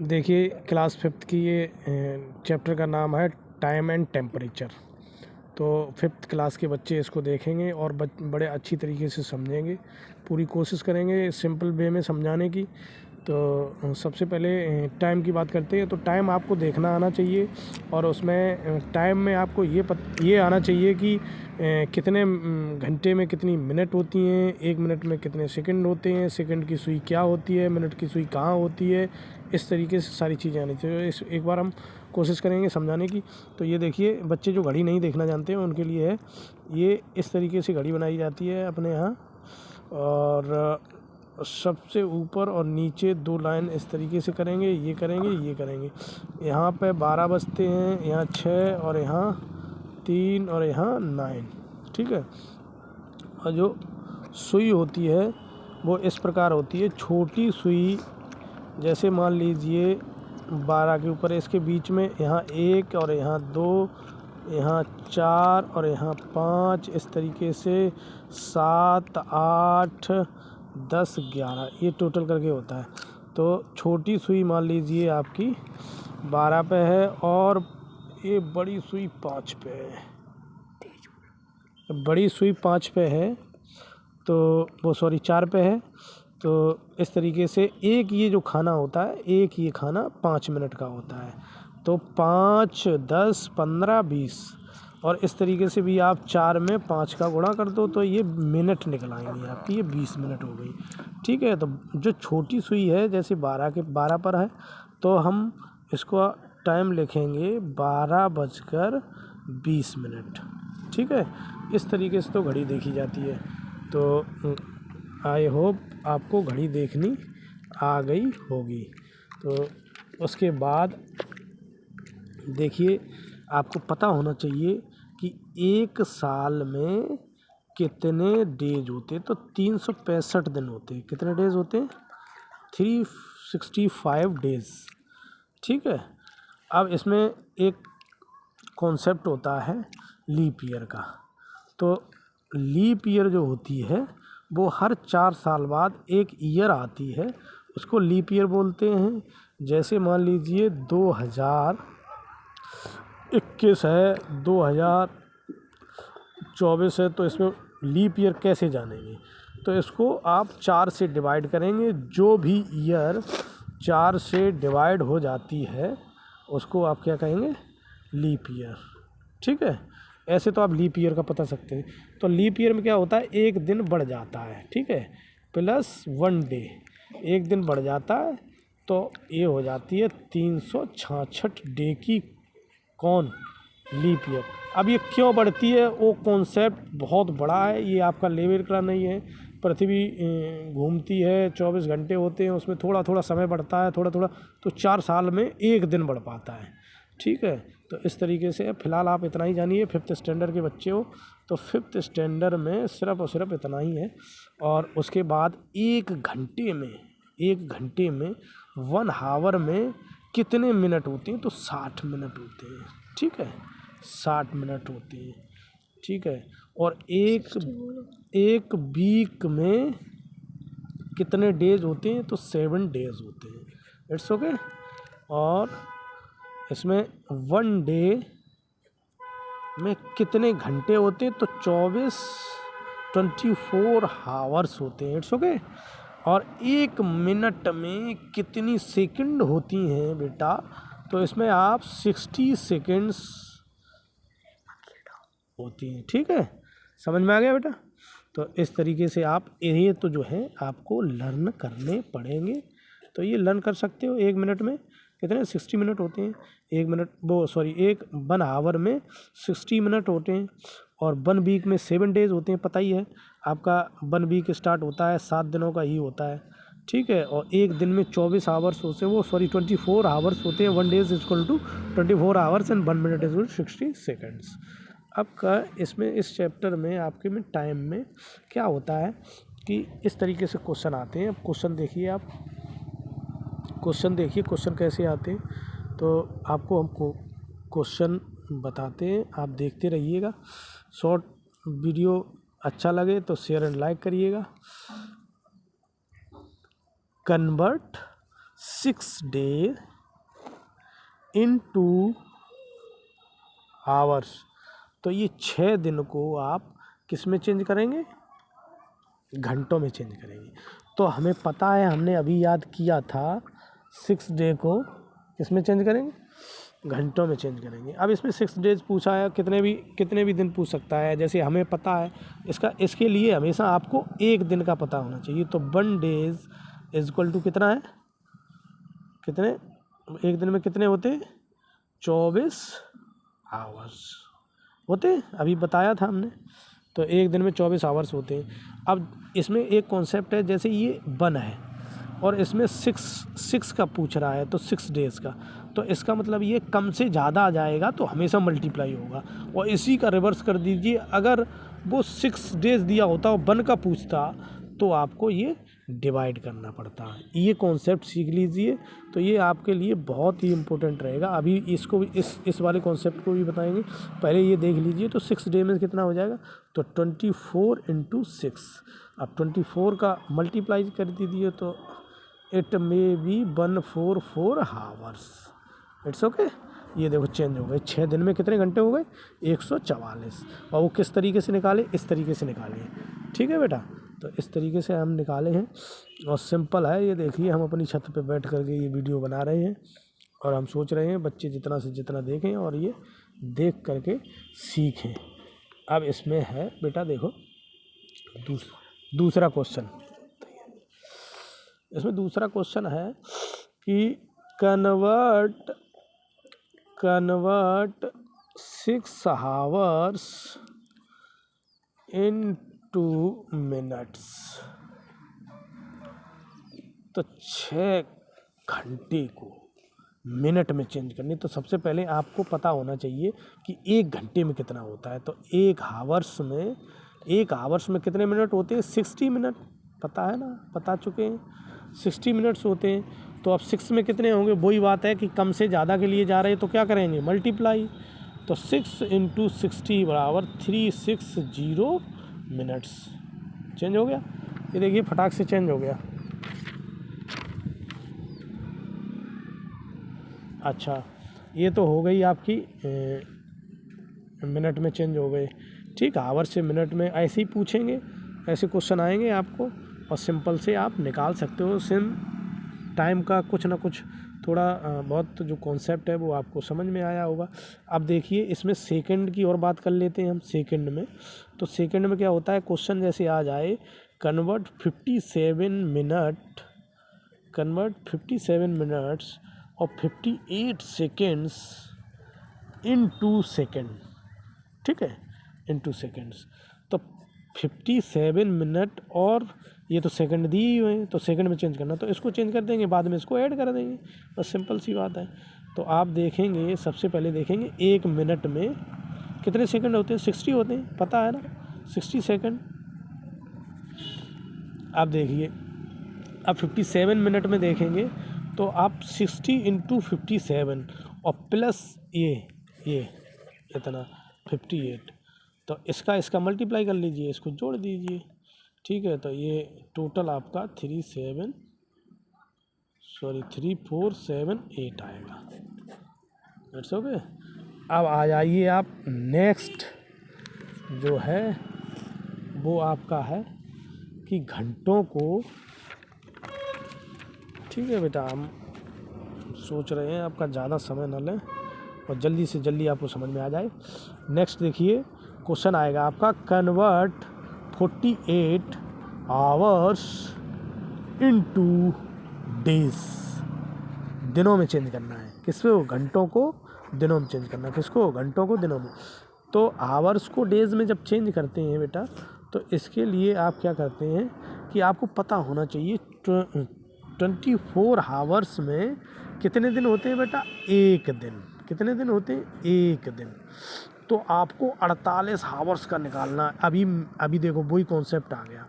देखिए class 5th की ये चैप्टर का नाम है टाइम एंड टेम्परेचर। तो 5th क्लास के बच्चे इसको देखेंगे और बड़े अच्छी तरीके से समझेंगे। पूरी कोशिश करेंगे सिंपल वे में समझाने की। तो सबसे पहले टाइम की बात करते हैं। तो टाइम आपको देखना आना चाहिए और उसमें टाइम में आपको ये आना चाहिए कि कितने घंटे में कितनी मिनट होती हैं, 1 मिनट में कितने सेकंड होते हैं, सेकंड की सुई क्या होती है, मिनट की सुई कहाँ होती है। इस तरीके से सारी चीज़ें आनी चाहिए। एक बार हम कोशिश करेंगे समझाने की। तो ये देखिए, बच्चे जो घड़ी नहीं देखना जानते हैं उनके लिए है ये। इस तरीके से घड़ी बनाई जाती है अपने यहाँ, और सबसे ऊपर और नीचे 2 लाइन इस तरीके से करेंगे, ये करेंगे, ये करेंगे। यहाँ पे 12 बजते हैं, यहाँ 6 और यहाँ 3 और यहाँ 9, ठीक है। और जो सुई होती है वो इस प्रकार होती है। छोटी सुई जैसे मान लीजिए 12 के ऊपर, इसके बीच में यहाँ 1 और यहाँ 2, यहाँ 4 और यहाँ 5, इस तरीके से 7, 8, 10, 11 ये टोटल करके होता है। तो छोटी सुई मान लीजिए आपकी 12 पे है और ये बड़ी सुई 5 पे है। बड़ी सुई 5 पे है तो वो 4 पे है। तो इस तरीके से एक ये जो खाना होता है, एक ये खाना 5 मिनट का होता है। तो 5, 10, 15, 20 और इस तरीके से भी आप 4 में 5 का गुणा कर दो तो ये मिनट निकल आएंगे आपकी, ये 20 मिनट हो गई, ठीक है। तो जो छोटी सुई है जैसे 12 पर है तो हम इसको टाइम लिखेंगे 12:20, ठीक है। इस तरीके से तो घड़ी देखी जाती है। तो आई होप आपको घड़ी देखनी आ गई होगी। तो उसके बाद देखिए, आपको पता होना चाहिए कि एक साल में कितने डेज होते हैं। तो 365 दिन होते हैं। कितने डेज होते हैं? 365 डेज, ठीक है। अब इसमें एक कॉन्सेप्ट होता है लीप ईयर का। तो लीप ईयर जो होती है वो हर 4 साल बाद एक ईयर आती है, उसको लीप ईयर बोलते हैं। जैसे मान लीजिए 2021 है, 2024 है, तो इसमें लीप ईयर कैसे जानेंगे? तो इसको आप 4 से डिवाइड करेंगे। जो भी ईयर 4 से डिवाइड हो जाती है उसको आप क्या कहेंगे? लीप ईयर, ठीक है। ऐसे तो आप लीप ईयर का पता सकते हैं। तो लीप ईयर में क्या होता है? एक दिन बढ़ जाता है, ठीक है, प्लस 1 डे, एक दिन बढ़ जाता है। तो ये हो जाती है 366 डे की कौन? Leap year. अब ये क्यों बढ़ती है वो कॉन्सेप्ट बहुत बड़ा है, ये आपका लेवल का नहीं है। पृथ्वी घूमती है, 24 घंटे होते हैं, उसमें थोड़ा थोड़ा समय बढ़ता है, थोड़ा थोड़ा। तो 4 साल में एक दिन बढ़ पाता है, ठीक है। तो इस तरीके से फ़िलहाल आप इतना ही जानिए। 5th स्टैंडर्ड के बच्चे हो तो 5th स्टैंडर्ड में सिर्फ और सिर्फ इतना ही है। और उसके बाद 1 घंटे में 1 हावर में कितने मिनट होते हैं? तो 60 मिनट होते हैं, ठीक है, 60 मिनट होते हैं, ठीक है। और एक वीक में कितने डेज होते हैं? तो 7 डेज होते हैं। It's okay. और इसमें 1 डे में कितने घंटे होते हैं? तो 24 हावर्स होते हैं। It's okay. और 1 मिनट में कितनी सेकंड होती हैं बेटा? तो इसमें आप 60 सेकंड्स होती हैं, ठीक है। समझ में आ गया बेटा? तो इस तरीके से आप ये तो जो है आपको लर्न करने पड़ेंगे। तो ये लर्न कर सकते हो। 1 मिनट में कितने? 60 मिनट होते हैं। 1 आवर में 60 मिनट होते हैं। और 1 वीक में 7 डेज होते हैं, पता ही है आपका। 1 वीक स्टार्ट होता है 7 दिनों का ही होता है, ठीक है। और एक दिन में 24 आवर्स होते हैं, 24 आवर्स होते हैं। 1 days equal to 24 hours and 1 minute is 60 seconds. अब का इसमें इस चैप्टर में आपके में टाइम में क्या होता है कि इस तरीके से क्वेश्चन आते हैं। अब क्वेश्चन देखिए आप, क्वेश्चन कैसे आते हैं। तो आपको हमको क्वेश्चन बताते हैं, आप देखते रहिएगा। शॉर्ट वीडियो अच्छा लगे तो शेयर एंड लाइक करिएगा। Convert 6 day into hours. तो ये 6 दिन को आप किस में चेंज करेंगे? घंटों में चेंज करेंगे। तो हमें पता है, हमने अभी याद किया था 6 डे को किस में चेंज करेंगे? घंटों में चेंज करेंगे। अब इसमें 6 डेज पूछा है, कितने भी दिन पूछ सकता है। जैसे हमें पता है इसके लिए हमेशा आपको एक दिन का पता होना चाहिए। तो 1 डेज इज इक्वल टू कितना है? कितने एक दिन में कितने होते हैं? 24 आवर्स होते हैं, अभी बताया था हमने। तो एक दिन में 24 आवर्स होते हैं। अब इसमें एक कॉन्सेप्ट है, जैसे ये 1 है और इसमें 6 का पूछ रहा है, तो 6 डेज का, तो इसका मतलब ये कम से ज़्यादा आ जाएगा तो हमेशा मल्टीप्लाई होगा। और इसी का रिवर्स कर दीजिए, अगर वो 6 डेज दिया होता और 1 का पूछता तो आपको ये डिवाइड करना पड़ता है। ये कॉन्सेप्ट सीख लीजिए, तो ये आपके लिए बहुत ही इम्पोर्टेंट रहेगा। अभी इसको भी इस वाले कॉन्सेप्ट को भी बताएंगे, पहले ये देख लीजिए। तो 6 डे में कितना हो जाएगा? तो 24 × 6। अब 24 का मल्टीप्लाई कर दीजिए तो it may be 144 hours. It's okay. ये देखो चेंज हो गए। 6 दिन में कितने घंटे हो गए? 144। और वो किस तरीके से निकाले? इस तरीके से निकाले। ठीक है बेटा, तो इस तरीके से हम निकाले हैं और सिंपल है। ये देखिए, हम अपनी छत पे बैठ करके ये वीडियो बना रहे हैं और हम सोच रहे हैं बच्चे जितना से जितना देखें और ये देख करके सीखें। अब इसमें है बेटा, देखो दूसरा क्वेश्चन। इसमें दूसरा क्वेश्चन है कि कन्वर्ट 6 आवर्स इनटू मिनट्स। तो 6 घंटे को मिनट में चेंज करनी। तो सबसे पहले आपको पता होना चाहिए कि 1 घंटे में कितना होता है। तो 1 आवर्स में कितने मिनट होते हैं? 60 मिनट। पता है ना, बता चुके हैं, 60 मिनट्स होते हैं। तो अब 6 में कितने होंगे? वही बात है कि कम से ज़्यादा के लिए जा रहे हैं तो क्या करेंगे? मल्टीप्लाई। तो 6 × 60 बराबर 360 मिनट्स। चेंज हो गया। ये देखिए फटाक से चेंज हो गया। अच्छा, ये तो हो गई आपकी मिनट में चेंज हो गए। ठीक, आवर से मिनट में ऐसे ही पूछेंगे, ऐसे क्वेश्चन आएंगे आपको और सिंपल से आप निकाल सकते हो। सेम टाइम का कुछ ना कुछ थोड़ा बहुत जो कॉन्सेप्ट है वो आपको समझ में आया होगा। अब देखिए, इसमें सेकंड की और बात कर लेते हैं हम। सेकंड में, तो सेकंड में क्या होता है? क्वेश्चन जैसे आ जाए, कन्वर्ट 57 मिनट्स और 58 सेकेंड्स इनटू सेकेंड। ठीक है, इनटू सेकेंड्स। तो 57 मिनट और ये तो सेकंड दी ही हुए हैं, तो सेकंड में चेंज करना, तो इसको चेंज कर देंगे, बाद में इसको ऐड कर देंगे, बस सिंपल सी बात है। तो आप देखेंगे, सबसे पहले देखेंगे 1 मिनट में कितने सेकंड होते हैं? 60 होते हैं, पता है ना, 60 सेकंड। आप देखिए, अब 57 मिनट में देखेंगे तो आप 60 × 57 और प्लस ये इतना 58, तो इसका मल्टीप्लाई कर लीजिए, इसको जोड़ दीजिए। ठीक है, तो ये टोटल आपका 3478 आएगा। It's okay. अब आ जाइए आप, नेक्स्ट जो है वो आपका है कि घंटों को। ठीक है बेटा, हम सोच रहे हैं आपका ज़्यादा समय न लें और जल्दी से जल्दी आपको समझ में आ जाए। नेक्स्ट देखिए, क्वेश्चन आएगा आपका, कन्वर्ट 48 आवर्स इनटू डेज। दिनों में चेंज करना है। किसको? घंटों को दिनों में चेंज करना है। किसको? घंटों को दिनों में। तो आवर्स को डेज में जब चेंज करते हैं बेटा, तो इसके लिए आप क्या करते हैं कि आपको पता होना चाहिए 24 आवर्स में कितने दिन होते हैं बेटा? 1 दिन। कितने दिन होते हैं? 1 दिन। तो आपको 48 आवर्स का निकालना। अभी देखो, वही कॉन्सेप्ट आ गया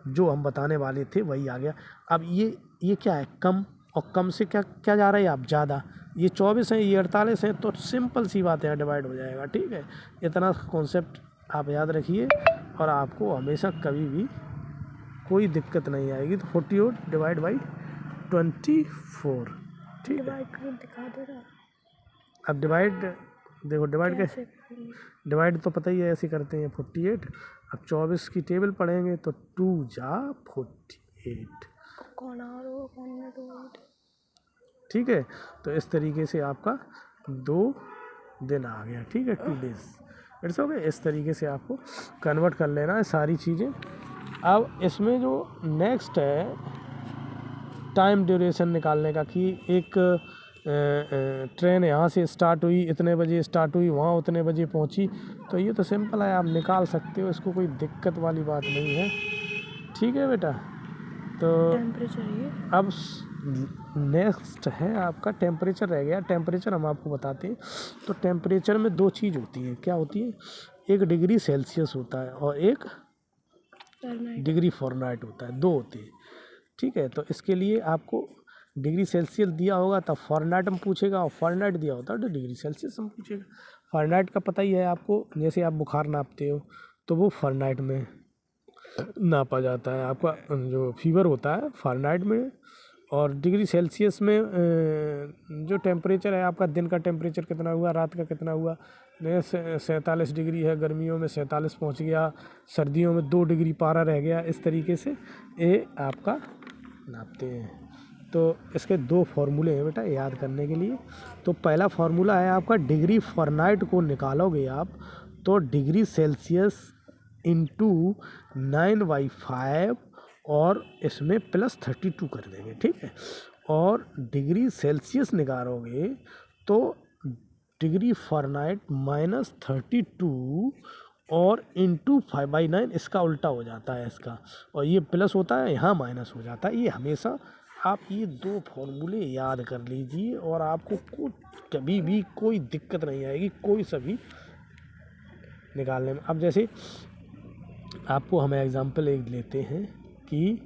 जो हम बताने वाले थे, वही आ गया। अब ये क्या है? कम, और कम से क्या जा रहा है आप? ज़्यादा। ये 24 है, ये 48 है, तो सिंपल सी बात है, डिवाइड हो जाएगा। ठीक है, इतना कॉन्सेप्ट आप याद रखिए और आपको हमेशा कभी भी कोई दिक्कत नहीं आएगी। तो 48 डिवाइड बाई 24। ठीक है, डिवाइड करके दिखा दे रहा है अब डिवाइड देखो, डिवाइड कैसे कैसे, करेंगे। डिवाइड तो पता ही है ऐसे करते हैं 48। अब 24 की टेबल पढ़ेंगे तो 2 जा 48। कौन आ रहा कौन ना डिवाइड। ठीक है, तो इस तरीके से आपका 2 दिन आ गया। ठीक है, 2 डेज। It's okay. इस तरीके से आपको कन्वर्ट कर लेना है सारी चीज़ें। अब इसमें जो नेक्स्ट है टाइम ड्यूरेशन निकालने का, कि एक ट्रेन यहाँ से स्टार्ट हुई, इतने बजे स्टार्ट हुई, वहाँ उतने बजे पहुँची, तो ये तो सिंपल है, आप निकाल सकते हो, इसको कोई दिक्कत वाली बात नहीं है। ठीक है बेटा, तो टेम्परेचर ये अब नेक्स्ट है आपका टेम्परेचर रह गया। टेम्परेचर हम आपको बताते हैं। तो टेम्परेचर में 2 चीज़ होती है। क्या होती है? एक डिग्री सेल्सियस होता है और एक फ़ारेनहाइट। डिग्री फ़ारेनहाइट होता है, 2 होते हैं। ठीक है, तो इसके लिए आपको डिग्री सेल्सियस दिया होगा तब फ़ारेनहाइट में पूछेगा, और फ़ारेनहाइट दिया होता है तो डिग्री सेल्सियस में पूछेगा। फ़ारेनहाइट का पता ही है आपको, जैसे आप बुखार नापते हो तो वो फ़ारेनहाइट में नापा जाता है। आपका जो फीवर होता है फ़ारेनहाइट में, और डिग्री सेल्सियस में जो टेम्परेचर है आपका, दिन का टेम्परेचर कितना हुआ, रात का कितना हुआ। 47 डिग्री है, गर्मियों में 47 पहुंच गया, सर्दियों में 2 डिग्री पारा रह गया। इस तरीके से ये आपका नापते हैं। तो इसके 2 फार्मूले हैं बेटा याद करने के लिए। तो पहला फार्मूला है आपका, डिग्री फ़ारेनहाइट को निकालोगे आप तो डिग्री सेल्सियस इंटू 9/5 और इसमें +32 कर देंगे। ठीक है, और डिग्री सेल्सियस निकालोगे तो डिग्री फ़ारेनहाइट -32 और इंटू 5/9, इसका उल्टा हो जाता है इसका, और ये प्लस होता है, यहाँ माइनस हो जाता है। ये हमेशा आप ये 2 फॉर्मूले याद कर लीजिए और आपको कभी भी कोई दिक्कत नहीं आएगी कोई सभी निकालने में। अब जैसे आपको हम एग्जांपल एक लेते हैं कि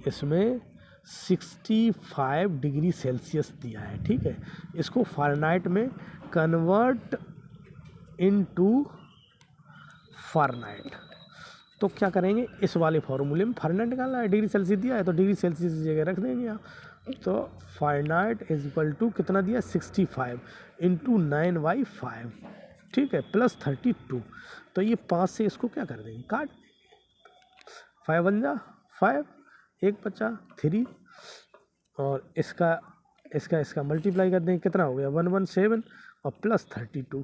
इसमें 65 डिग्री सेल्सियस दिया है। ठीक है, इसको फ़ारेनहाइट में कन्वर्ट इनटू फ़ारेनहाइट। तो क्या करेंगे, इस वाले फार्मूले में फ़ारेनहाइट निकालना है। डिग्री सेल्सियस दिया है तो डिग्री सेल्सियस की जगह रख देंगे आप। तो फ़ारेनहाइट इज इक्वल टू कितना दिया, 65 इंटू 9/5। ठीक है, +32। तो ये 5 से इसको क्या कर देंगे, काट देंगे। 5 बन जा 5, 1 बचा 3, और इसका मल्टीप्लाई कर देंगे, कितना हो गया 117 और +32,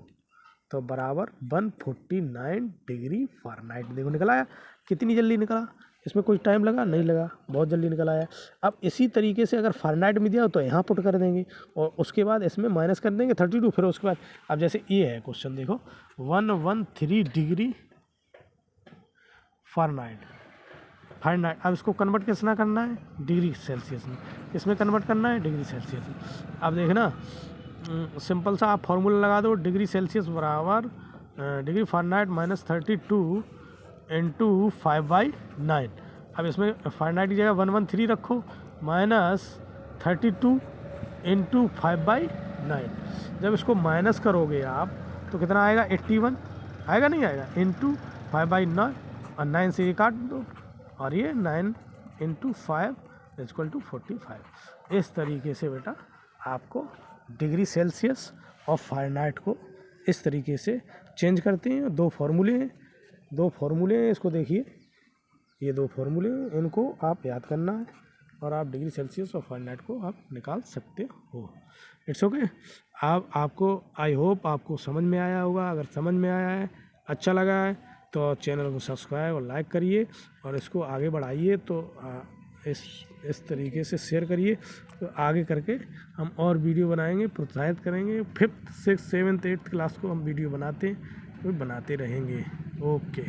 तो बराबर 149 डिग्री फ़ारेनहाइट। देखो निकल आया, कितनी जल्दी निकला, इसमें कोई टाइम लगा नहीं लगा, बहुत जल्दी निकल आया। अब इसी तरीके से अगर फ़ारेनहाइट में दिया हो तो यहाँ पुट कर देंगे और उसके बाद इसमें माइनस कर देंगे 32। फिर उसके बाद अब जैसे ये है क्वेश्चन, देखो 113 डिग्री फ़ारेनहाइट। अब इसको कन्वर्ट किसना करना है, डिग्री सेल्सियस में। इसमें कन्वर्ट करना है डिग्री सेल्सियस में। अब देखना सिंपल सा आप फार्मूला लगा दो, डिग्री सेल्सियस बराबर डिग्री फ़ारेनहाइट -32 इंटू 5/9। अब इसमें फ़ारेनहाइट की जगह 113 रखो, -32 इंटू 5/9। जब इसको माइनस करोगे आप तो कितना आएगा, 81 आएगा, नहीं आएगा, इंटू 5/9, और 9 से ये काट दो, और ये 9 इंटू 5 इक्वल टू 45। इस तरीके से बेटा आपको डिग्री सेल्सियस और फ़ारेनहाइट को इस तरीके से चेंज करते हैं। 2 फार्मूले हैं, 2 फार्मूले हैं, इसको देखिए, ये 2 फार्मूले हैं, इनको आप याद करना है और आप डिग्री सेल्सियस और फ़ारेनहाइट को आप निकाल सकते हो। It's okay. आपको आई होप आपको समझ में आया होगा। अगर समझ में आया है, अच्छा लगा है, तो चैनल को सब्सक्राइब और लाइक करिए और इसको आगे बढ़ाइए। तो इस तरीके से शेयर करिए, तो आगे करके हम और वीडियो बनाएंगे, प्रोत्साहित करेंगे। 5th 6th 7th 8th class को हम वीडियो बनाते रहेंगे। ओके।